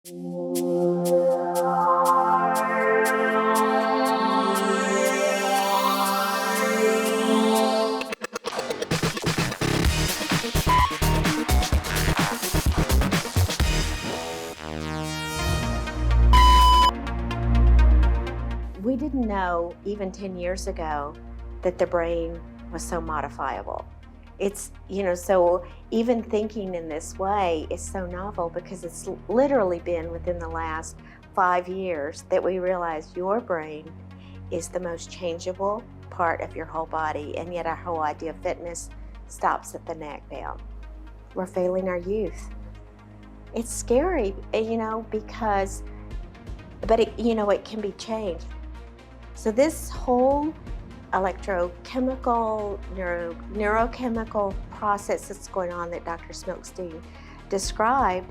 We didn't know even 10 years ago that the brain was so modifiable. So even thinking in this way is so novel because it's literally been within the last 5 years that we realized your brain is the most changeable part of your whole body, and yet our whole idea of fitness stops at the neck down. We're failing our youth. It's scary, because, but it can be changed. So this whole electrochemical, neurochemical process that's going on that Dr. Smilkstein described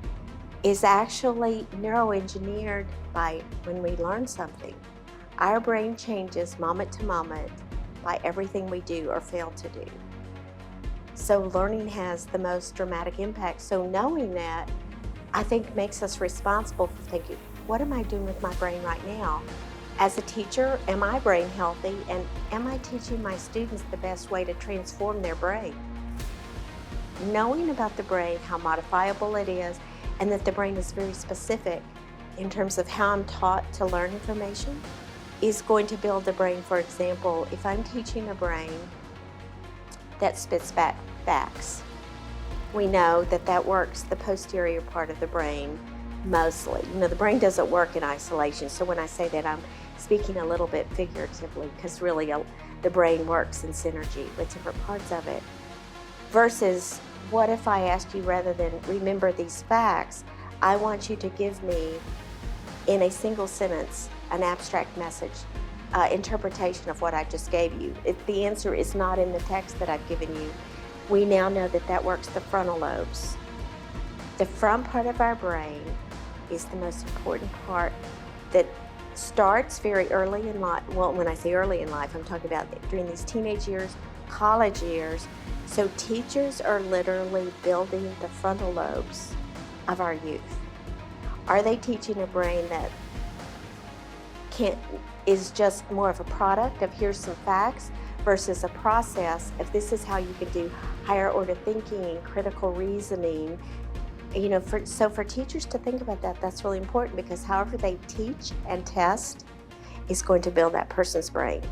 is actually neuroengineered by when we learn something. Our brain changes moment to moment by everything we do or fail to do. So learning has the most dramatic impact. So knowing that, I think, makes us responsible for thinking, what am I doing with my brain right now? As a teacher, am I brain healthy, and am I teaching my students the best way to transform their brain? Knowing about the brain, how modifiable it is, and that the brain is very specific in terms of how I'm taught to learn information is going to build the brain. For example, if I'm teaching a brain that spits back facts, we know that works the posterior part of the brain mostly. The brain doesn't work in isolation. So when I say that, I'm speaking a little bit figuratively, because really the brain works in synergy with different parts of it. Versus, what if I ask you, rather than remember these facts, I want you to give me, in a single sentence, an abstract message, interpretation of what I just gave you. If the answer is not in the text that I've given you, we now know that works the frontal lobes. The front part of our brain is the most important part that starts very early in life. Well, when I say early in life, I'm talking about during these teenage years, college years. So teachers are literally building the frontal lobes of our youth. Are they teaching a brain that is just more of a product of here's some facts, versus a process of this is how you can do higher order thinking, critical reasoning? So for teachers to think about that's really important, because however they teach and test is going to build that person's brain.